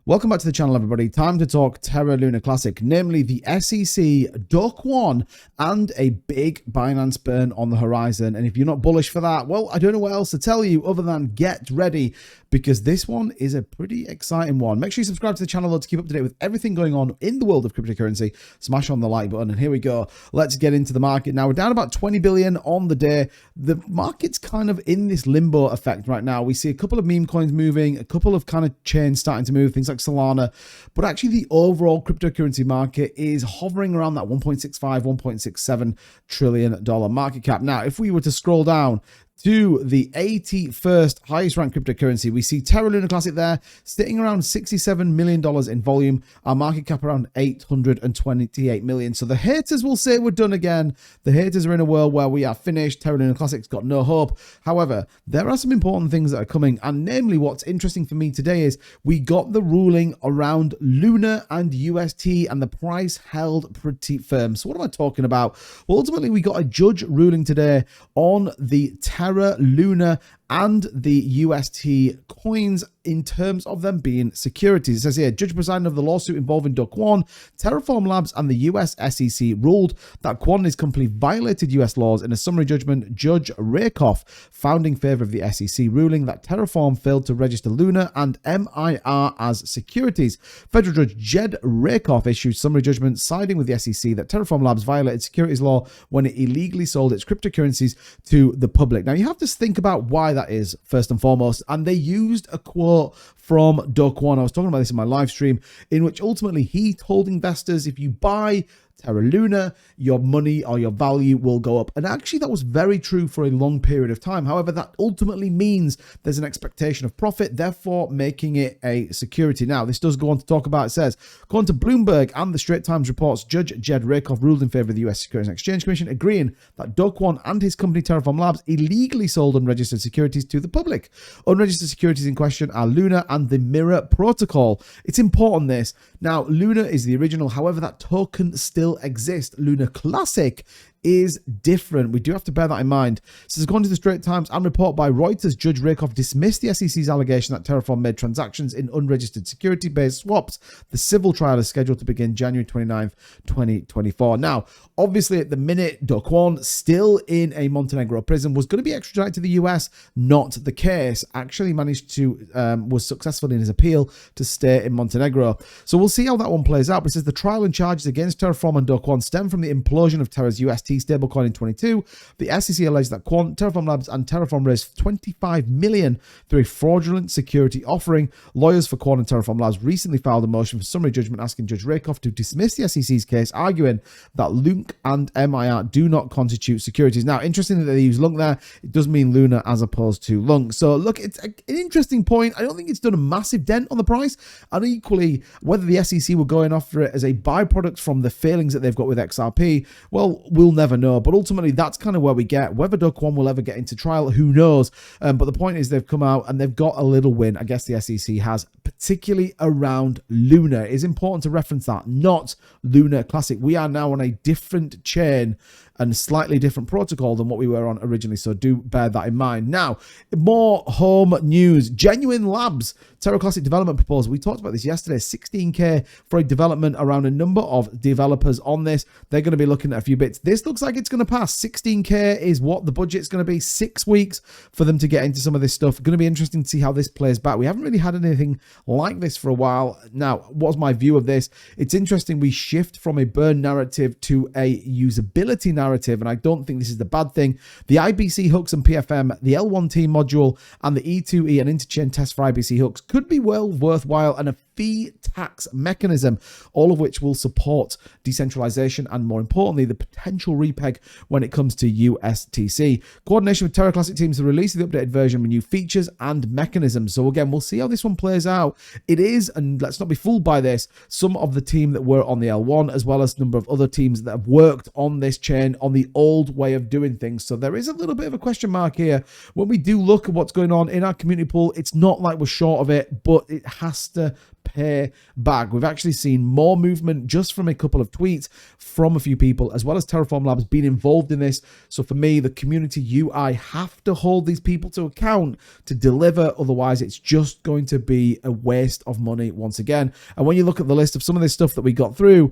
Welcome back to the channel, everybody. Time to talk Terra Luna Classic, namely the SEC, Duck 1, and a big Binance burn on the horizon. And if you're not bullish for that, well, I don't know what else to tell you other than get ready, because this one is a pretty exciting one. Make sure you subscribe to the channel to keep up to date with everything going on in the world of cryptocurrency. Smash on the like button, and here we go. Let's get into the market. Now, we're down about 20 billion on the day. The market's kind of in this limbo effect right now. We see a couple of meme coins moving, a couple of kind of chains starting to move, things like Solana, but actually the overall cryptocurrency market is hovering around that 1.65, 1.67 trillion dollar market cap. Now, if we were to scroll down to the 81st highest ranked cryptocurrency, we see Terra Luna Classic there, sitting around $67 million in volume, our market cap around 828 million. So the haters will say we're done again. The haters are in a world where we are finished. Terra Luna Classic's got no hope. However, there are some important things that are coming, and namely what's interesting for me today is we got the ruling around Luna and UST, and the price held pretty firm. So what am I talking about? Well, ultimately, we got a judge ruling today on the Terra Luna and the UST coins in terms of them being securities. It says here, judge presiding over the lawsuit involving Duck 1, Terraform Labs, and the US SEC ruled that Quanta's company violated US laws. In a summary judgment, Judge Rakoff found in favor of the SEC, ruling that Terraform failed to register Luna and MIR as securities. Federal Judge Jed Rakoff issued summary judgment siding with the SEC that Terraform Labs violated securities law when it illegally sold its cryptocurrencies to the public. Now, you have to think about why that is, first and foremost, and they used a quote from Duck 1. I was talking about this in my live stream, in which ultimately he told investors, if you buy Terra Luna, your money or your value will go up. And actually, that was very true for a long period of time. However, that ultimately means there's an expectation of profit, therefore making it a security. Now, this does go on to talk about, it says, according to Bloomberg and the Straits Times reports, Judge Jed Rakoff ruled in favor of the US Securities and Exchange Commission, agreeing that Duck 1 and his company Terraform Labs illegally sold unregistered securities to the public. Unregistered securities in question are Luna and the Mirror protocol. It's important this. Now, Luna is the original. However, that token still exist. Luna Classic is different. We do have to bear that in mind. So, according to the Straits Times and report by Reuters, Judge Rakoff dismissed the SEC's allegation that Terraform made transactions in unregistered security-based swaps. The civil trial is scheduled to begin January 29th, 2024. Now, obviously, at the minute, Duck 1, still in a Montenegro prison, was going to be extradited to the US. Not the case. Actually managed to, was successful in his appeal to stay in Montenegro. So we'll see how that one plays out. But it says the trial and charges against Terraform and Duck 1 stem from the implosion of Terra's UST stablecoin in 22. The SEC alleged that Terraform Labs and Terraform raised $25 million through a fraudulent security offering. Lawyers for Quant and Terraform Labs recently filed a motion for summary judgment asking Judge Rakoff to dismiss the SEC's case, arguing that LUNC and MIR do not constitute securities. Now, interesting that they use LUNC there. It does mean Luna as opposed to LUNC. So, look, it's an interesting point. I don't think it's done a massive dent on the price. And equally, whether the SEC were going after it as a byproduct from the failings that they've got with XRP, well, we'll never know. But ultimately, that's kind of where we get. Whether Duck 1 will ever get into trial, who knows? But the point is they've come out and they've got a little win. I guess the SEC has, particularly around Luna. It is important to reference that, not Luna Classic. We are now on a different chain and slightly different protocol than what we were on originally. So do bear that in mind. Now, more home news. Genuine Labs, Terra Classic development proposal. We talked about this yesterday. 16K for a development around a number of developers on this. They're going to be looking at a few bits. This looks like it's going to pass. 16K is what the budget's going to be. 6 weeks for them to get into some of this stuff. Going to be interesting to see how this plays back. We haven't really had anything like this for a while. Now, what's my view of this? It's interesting we shift from a burn narrative to a usability narrative, and I don't think this is the bad thing. The IBC hooks and PFM, the L1T module, and the E2E and interchain test for IBC hooks could be well worthwhile, and a fee tax mechanism, all of which will support decentralization and, more importantly, the potential repeg when it comes to USTC. Coordination with Terra Classic teams to release the updated version with new features and mechanisms. So again, we'll see how this one plays out. It is, and let's not be fooled by this, some of the team that were on the L1 as well as a number of other teams that have worked on this chain on the old way of doing things. So there is a little bit of a question mark here. When we do look at what's going on in our community pool, it's not like we're short of it, but it has to pay back. We've actually seen more movement just from a couple of tweets from a few people, as well as Terraform Labs being involved in this. So for me, the community UI have to hold these people to account to deliver. Otherwise, it's just going to be a waste of money once again. And when you look at the list of some of this stuff that we got through,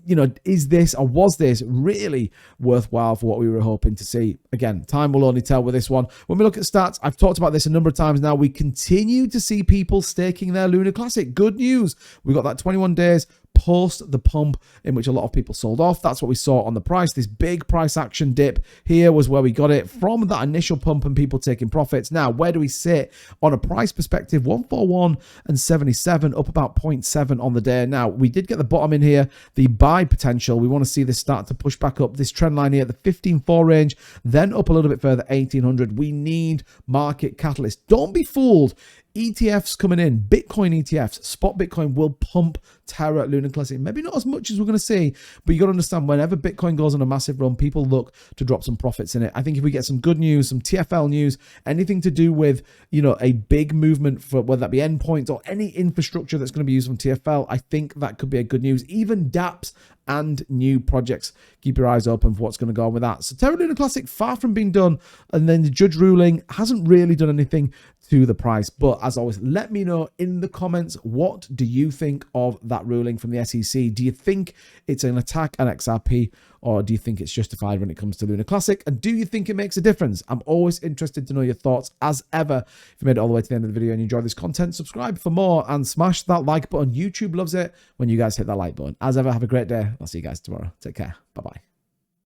you know, is this or was this really worthwhile for what we were hoping to see? Again, time will only tell with this one. When we look at stats, I've talked about this a number of times now. We continue to see people staking their Luna Classic. Good news. We got that 21 days post the pump in which a lot of people sold off. That's what we saw on the price. This big price action dip here was where we got it from, that initial pump and people taking profits. Now, where do we sit on a price perspective? 141.77, up about 0.7 on the day. Now, we did get the bottom in here, the buy potential. We want to see this start to push back up this trend line here at the 15.4 range, then up a little bit further, 1800. We need market catalyst. Don't be fooled. ETFs coming in, Bitcoin ETFs, spot Bitcoin will pump Terra Luna Classic. Maybe not as much as we're going to see, but you got to understand whenever Bitcoin goes on a massive run, people look to drop some profits in it. I think if we get some good news, some TFL news, anything to do with, you know, a big movement for whether that be endpoints or any infrastructure that's going to be used from TFL, I think that could be a good news. Even dApps and new projects. Keep your eyes open for what's going to go on with that. So Terra Luna Classic, far from being done. And then the judge ruling hasn't really done anything to the price. But as always, let me know in the comments, what do you think of that ruling from the SEC? Do you think it's an attack on XRP, or do you think it's justified when it comes to Luna Classic? And do you think it makes a difference? I'm always interested to know your thoughts. As ever, if you made it all the way to the end of the video and you enjoyed this content, subscribe for more and smash that like button. YouTube loves it when you guys hit that like button. As ever, have a great day. I'll see you guys tomorrow. Take care. Bye-bye.